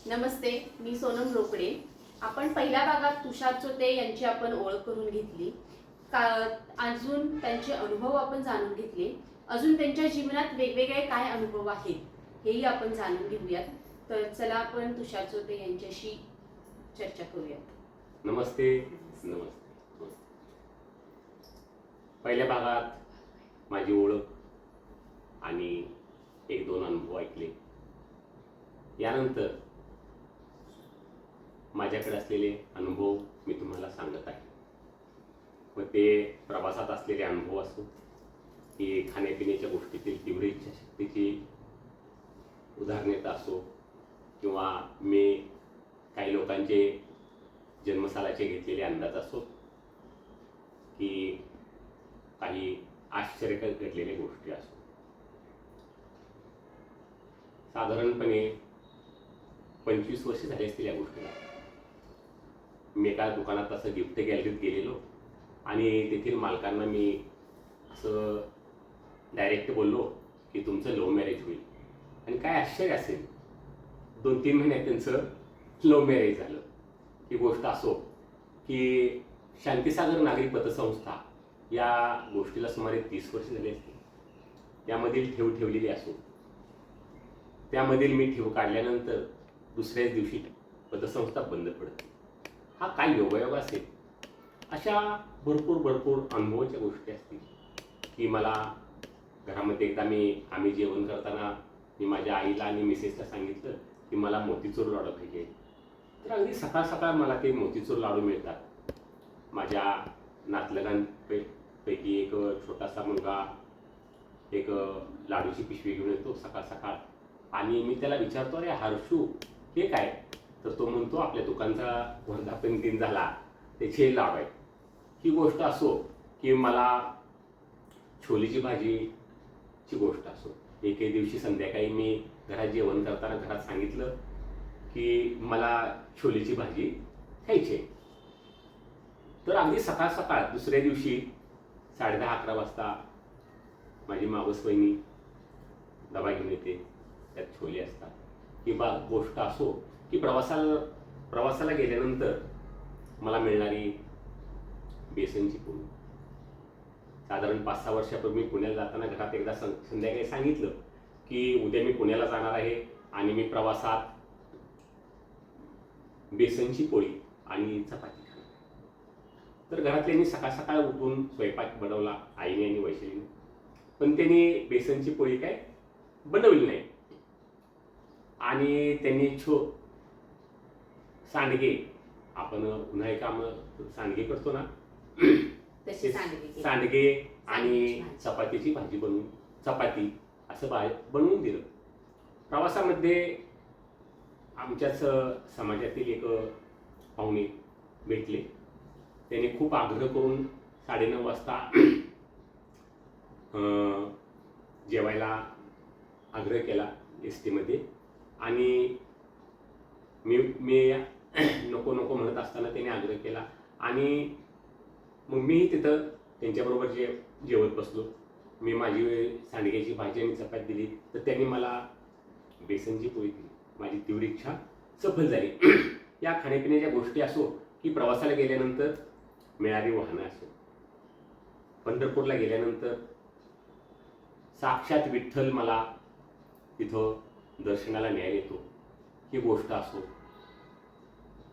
नमस्ते, मी सोनम रोकडे. आपण पहिल्या भागात तुषार चोते यांची आपण ओळख करून घेतली. अजून त्यांचे अनुभव आपण जाणून घेतले. अजून त्यांच्या जीवनात वेगवेगळे काय अनुभव आहेत हेही आपण जाणून घेऊयात. तर चला आपण तुषार चोते यांच्याशी चर्चा करूयात. नमस्ते. नमस्ते. पहिल्या भागात माझी ओळख आणि एक दोन अनुभव ऐकले. यानंतर माझ्याकडे असलेले अनुभव मी तुम्हाला सांगत आहे. मग ते प्रवासात असलेले अनुभव असो की खाण्यापिण्याच्या गोष्टीतील तीव्र इच्छाशक्तीची उदाहरणे असो किंवा मी काही लोकांचे जन्मसालाचे घेतलेले अंदाज असो की काही आश्चर्य घडलेल्या गोष्टी असो. साधारणपणे 25 वर्ष झाली असतील या गोष्टीला. मी एका दुकानात असं गिफ्ट गॅलरीत गेलेलो आणि तेथील मालकांना मी असं डायरेक्ट बोललो की तुमचं लव्ह मॅरेज होईल. आणि काय आश्चर्य असेल, 2-3 महिन्यात त्यांचं लव्ह मॅरेज झालं. ही गोष्ट असो की शांतीसागर नागरी पतसंस्था या गोष्टीला सुमारे 30 वर्ष झाली असतील. त्यामधील ठेव ठेवलेली असो, त्यामधील मी ठेव काढल्यानंतर दुसऱ्याच दिवशी पतसंस्था बंद पडते. हा काय योगायोग असेल. अशा भरपूर अनुभवाच्या गोष्टी असतील की मला घरामध्ये एकदा आम्ही जेवण करताना मी माझ्या आईला आणि मिसेसला सांगितलं की मला मोतीचूर लाडू पाहिजे. तर अगदी सकाळ सकाळ मला ते मोतीचूर लाडू मिळतात. माझ्या नातलगांपैकी एक छोटासा मुलगा एक लाडूची पिशवी घेऊन येतो सकाळ सकाळ आणि मी त्याला विचारतो, अरे हर्षू हे काय? तर तो म्हणतो, आपल्या दुकानचा वर्धापन दिन झाला त्याचे लाडू आहेत. ही गोष्ट असो की मला छोलेची भाजीची गोष्ट असो. एके दिवशी संध्याकाळी मी घरात जेवण करताना घरात सांगितलं की मला छोलेची भाजी खायची आहे. तर अगदी सकाळ सकाळ दुसऱ्या दिवशी 10:30-11 वाजता माझी मावस वहिनी डबा घेऊन येते, त्यात छोले असतात. ही गोष्ट असो की प्रवासाला गेल्यानंतर मला मिळणारी बेसनची पोळी. साधारण 5-6 वर्षापूर्वी पुण्याला जाताना घरात एकदा संध्याकाळी सांगितलं की उद्या मी पुण्याला जाणार आहे आणि मी प्रवासात बेसनची पोळी आणि चपाती खाणार. तर घरातल्यांनी सकाळ सकाळ उठून स्वयंपाक बनवला, आईने आणि वैशालीने. पण त्यांनी बेसनची पोळी काय बनवली नाही आणि त्यांनी सांडगे, आपण उन्हाळी काम सांडगे करतो ना, सांडगे आणि चपातीची भाजी बनवून, चपाती असं बनवून दिलं. प्रवासामध्ये आमच्याच समाजातील एक पाहुणे भेटले. त्यांनी खूप आग्रह करून 9:30 वाजता जेवायला आग्रह केला एस टीमध्ये आणि मी नको नको म्हणत असताना त्याने आग्रह केला आणि मग मीही तिथं त्यांच्याबरोबर जेवत बसलो. मी माझी सांडग्याची भाजी आणि चपाती दिली तर त्यांनी मला बेसनची पोळी दिली. माझी तीव्र इच्छा सफल झाली. या खाण्यापिण्याच्या गोष्टी असो की प्रवासाला गेल्यानंतर मिळाली वाहनं असो, पंढरपूरला गेल्यानंतर साक्षात विठ्ठल मला तिथं दर्शनाला न्यायला येतो, ही गोष्ट असो,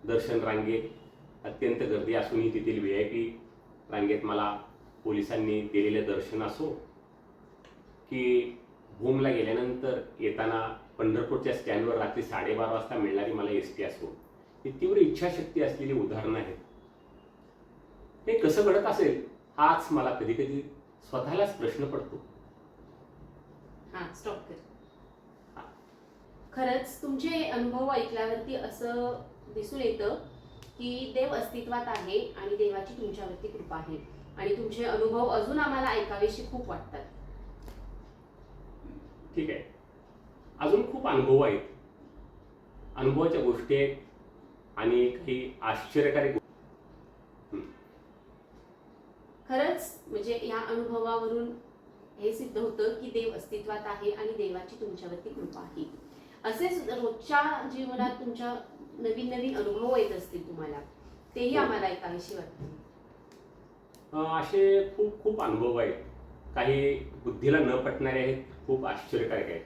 दर्शन रांगेत अत्यंत गर्दी असूनही तेथील VIP रांगेत मला पोलिसांनी दिलेलं दर्शन असो की भूमला गेल्यानंतर येताना पंढरपूरच्या स्टँडवर रात्री 12:30 वाजता मिळणारी मला ST असो, ही तीव्र इच्छाशक्ती असलेली उदाहरणं आहेत. हे कसं घडत असेल हाच मला कधी कधी स्वतःलाच प्रश्न पडतो. स्टॉप कर. खरंच तुमचे अनुभव ऐकल्यावरती असं दिसून येतं की देव अस्तित्वात आहे आणि देवाची तुमच्यावरती कृपा आहे आणि तुमचे अनुभव अजून आम्हाला ऐकावेसे खूप वाटतात. ठीक आहे, अजून खूप अनुभव आहेत, अनुभवाच्या गोष्टी आहेत आणि काही आश्चर्यकारी. खरंच म्हणजे या अनुभवावरून हे सिद्ध होतं की देव अस्तित्वात आहे आणि देवाची तुमच्यावरती कृपा आहे. असेच रोजच्या जीवनात तुमच्या नवीन नवीन अनुभव येत असतील तुम्हाला, तेही हो. आम्हाला ऐकावीशी वाटते. असे खूप खूप अनुभव आहेत. काही बुद्धीला न पटणारे आहेत, खूप आश्चर्यकारक आहेत.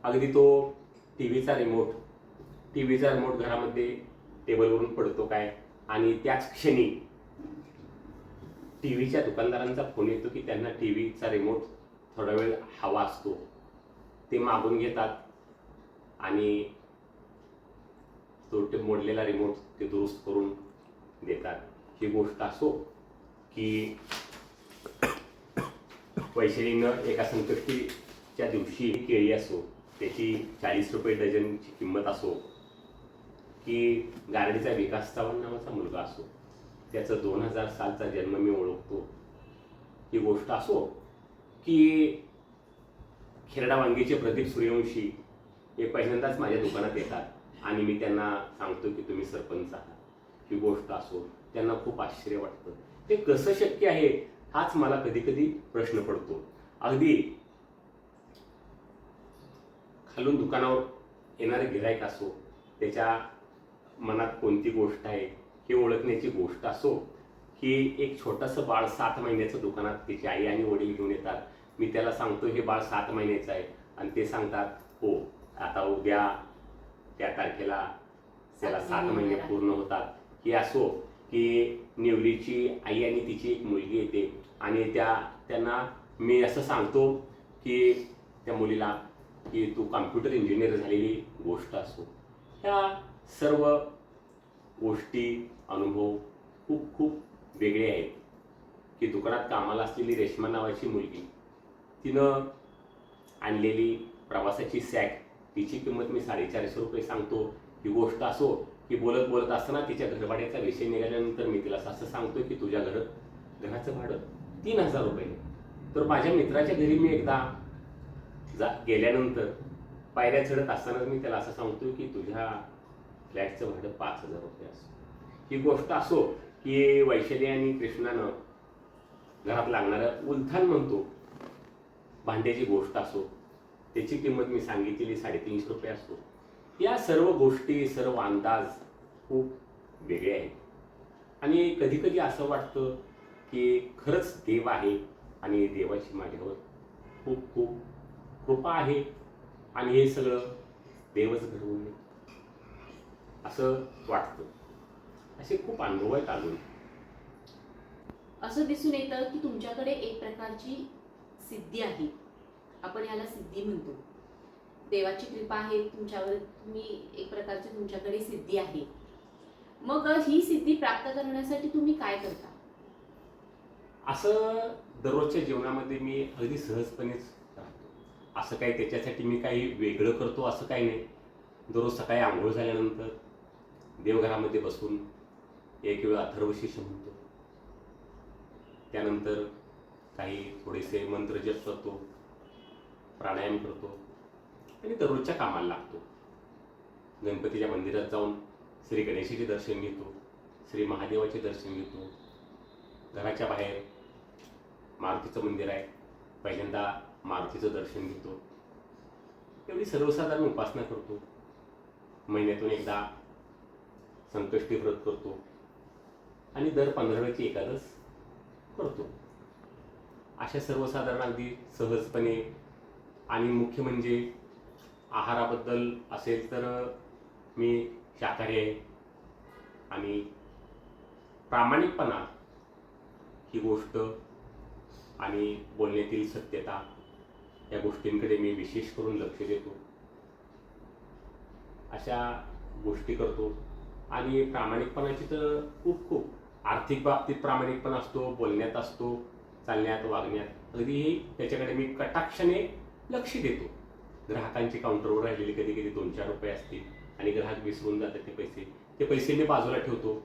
अगदी तो टीव्हीचा रिमोट घरामध्ये टेबलवरून पडतो काय, आणि त्याच क्षणी टीव्हीच्या दुकानदारांचा फोन येतो की त्यांना टीव्हीचा रिमोट थोडा वेळ हवा असतो. ते मागून घेतात आणि तो मोडलेला रिमोट ते दुरुस्त करून देतात. ही गोष्ट असो की वैशालीनं एका संकष्टीच्या दिवशी केळी असो, त्याची 40 रुपये डझनची किंमत असो, की गारडीचा विकास चव्हाण नावाचा मुलगा असो, त्याचं 2000 सालचा जन्म मी ओळखतो, ही गोष्ट असो, की खेरडा वांगीचे प्रदीप सूर्यवंशी हे पहिल्यांदाच माझ्या दुकानात येतात आणि मी त्यांना सांगतो की तुम्ही सरपंच आहात, ही गोष्ट असो, त्यांना खूप आश्चर्य वाटतं. ते कसं शक्य आहे हाच मला कधी कधी प्रश्न पडतो. अगदी खालून दुकानावर येणारे गिराईक असो, त्याच्या मनात कोणती गोष्ट आहे हे ओळखण्याची गोष्ट असो, की एक छोटंसं बाळ 7 महिन्याचं दुकानात त्याची आई आणि वडील घेऊन येतात. मी त्याला सांगतो हे बाळ 7 महिन्याचं आहे आणि ते सांगतात हो आता उद्या त्या तारखेला त्याला 7 महिने पूर्ण होतात. हे असो की निवलीची आई आणि तिची एक मुलगी येते आणि त्यांना मी असं सांगतो की त्या मुलीला की तू कॉम्प्युटर इंजिनियर झालेली गोष्ट असो, ह्या सर्व गोष्टी अनुभव खूप खूप वेगळे आहेत. की दुकानात कामाला असलेली रेश्मा नावाची मुलगी, तिनं आणलेली प्रवासाची सॅक, तिची किंमत मी 450 रुपये सांगतो. ही गोष्ट असो की बोलत बोलत असताना तिच्या घरभाड्याचा विषय निघाल्यानंतर मी तिला असं सांगतो की तुझ्या घराचं भाडं 3000 रुपये. तर माझ्या मित्राच्या घरी मी एकदा गेल्यानंतर पायऱ्या चढत असताना मी त्याला असं सांगतो की तुझ्या फ्लॅटचं भाडं 5000 रुपये असो. ही गोष्ट असो की वैशाली आणि कृष्णानं घरात लागणारं उलथान म्हणतो भांड्याची गोष्ट असो, त्याची किंमत मी सांगितलेली 350 रुपये असो. या सर्व गोष्टी, सर्व अंदाज खूप वेगळे आहेत आणि कधी कधी असं वाटतं की खरंच देव आहे आणि देवाची माझ्यावर खूप खूप कृपा आहे आणि हे सगळं देवच घडवून असं वाटतं. असे खूप अनुभव आहेत. अजून असं दिसून येतं की तुमच्याकडे एक प्रकारची सिद्धी आहे, आपण याला सिद्धी म्हणतो. देवाची कृपा आहे तुमच्यावर, तुम्ही एक प्रकारची तुमच्याकडे सिद्धी आहे. मग ही सिद्धी प्राप्त करण्यासाठी तुम्ही काय करता? असं दररोजच्या जीवनामध्ये मी अगदी सहजपणेच राहतो. असं काही त्याच्यासाठी मी काही वेगळं करतो असं काही नाही. दररोज सकाळी आंघोळ झाल्यानंतर देवघरामध्ये बसून एक वेळ अथर्वशीर्ष म्हणतो, त्यानंतर काही थोडेसे मंत्र जप करतो, प्राणायाम करतो आणि दररोजच्या कामाला लागतो. गणपतीच्या मंदिरात जाऊन श्री गणेशाचे दर्शन घेतो, श्री महादेवाचे दर्शन घेतो. घराच्या बाहेर मारुतीचं मंदिर आहे, पहिल्यांदा मारुतीचं दर्शन घेतो. एवढी सर्वसाधारण उपासना करतो. महिन्यातून एकदा संकष्टी व्रत करतो आणि दर 15व्याची एकादश करतो. अशा सर्वसाधारण अगदी सहजपणे. आणि मुख्य म्हणजे आहाराबद्दल असेल तर मी शाकाहारी आहे आणि प्रामाणिकपणा ही गोष्ट आणि बोलण्यातील सत्यता या गोष्टींकडे मी विशेष करून लक्ष देतो. अशा गोष्टी करतो. आणि प्रामाणिकपणाची तर खूप खूप आर्थिक बाबतीत प्रामाणिकपणा असतो, बोलण्यात असतो, चालण्यात वागण्यात, अगदी त्याच्याकडे मी कटाक्षाने लक्ष देतो. ग्राहकांची काउंटरवर राहिलेली कधी कधी 2-4 रुपये असतील आणि ग्राहक विसरून जातात ते पैसे मी बाजूला ठेवतो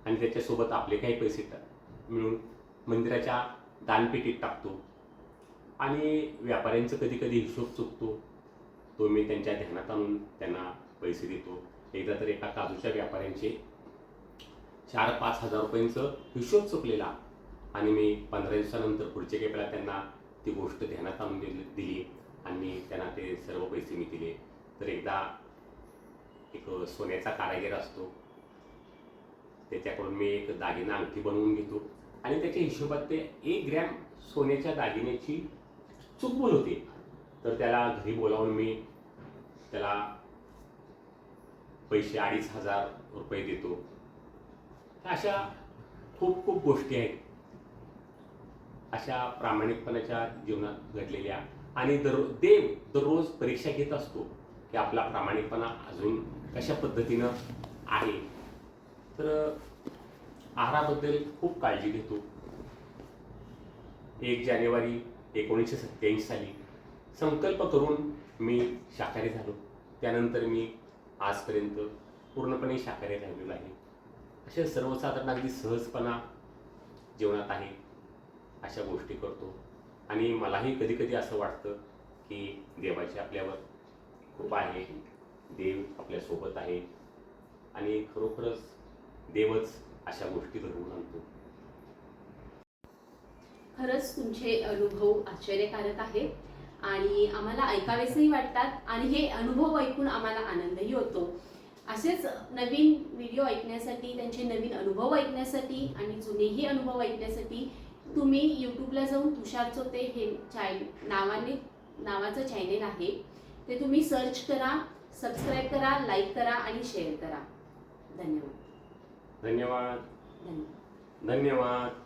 आणि त्याच्यासोबत आपले काही पैसे मिळून मंदिराच्या दानपेटीत टाकतो. आणि व्यापाऱ्यांचं कधी कधी हिशोब चुकतो, तो मी त्यांच्या ध्यानात आणून त्यांना पैसे देतो. एकदा तर एका काजूच्या व्यापाऱ्यांचे 4-5 हजार रुपयांचं हिशोब चुकलेला आणि मी 15 दिवसानंतर पुढच्या वेळेला त्यांना ती गोष्ट ध्यानात आणून दिली आणि त्यांना ते सर्व पैसे मी दिले. तर एकदा एक सोन्याचा कारागीर असतो, त्याच्याकडून मी एक दागिना अंगठी बनवून घेतो आणि त्याच्या हिशोबात ते 1 ग्रॅम सोन्याच्या दागिन्याची चुकबुल होते. तर त्याला घरी बोलावून मी त्याला पैसे 2,500 रुपये देतो. अशा खूप खूप गोष्टी आहेत अशा प्रामाणिकपणाच्या जीवनात घडलेल्या. आणि देव दररोज परीक्षा घेत असतो की आपला प्रामाणिकपणा अजून कशा पद्धतीनं आहे. तर आहाराबद्दल खूप काळजी घेतो. 1 जानेवारी 1987 साली संकल्प करून मी शाकाहारी झालो. त्यानंतर मी आजपर्यंत पूर्णपणे शाकाहारी राहिलेलो आहे. अशा सर्वसाधारण अगदी सहजपणा जीवनात आहे अशा गोष्टी करतो. आणि मलाही कधी कधी असं वाटतं की देवाची आपल्यावर कृपा आहे, देव आपल्यासोबत आहे आणि खरोखरच देवच अशा गोष्टी घडवून आणतो. खरंच तुमचे अनुभव आश्चर्यकारक आहेत आणि आम्हाला ऐकावेसेही वाटतात आणि हे अनुभव ऐकून आम्हाला आनंदही होतो. असेच नवीन व्हिडिओ ऐकण्यासाठी, त्यांचे नवीन अनुभव ऐकण्यासाठी आणि जुनेही अनुभव ऐकण्यासाठी तुम्ही यूट्यूबला जाऊन तुषार चोते हे नावाचं चॅनेल आहे, ते तुम्ही सर्च करा, सबस्क्राईब करा, लाईक करा आणि शेअर करा. धन्यवाद. धन्यवाद. धन्यवाद. धन्यवाद.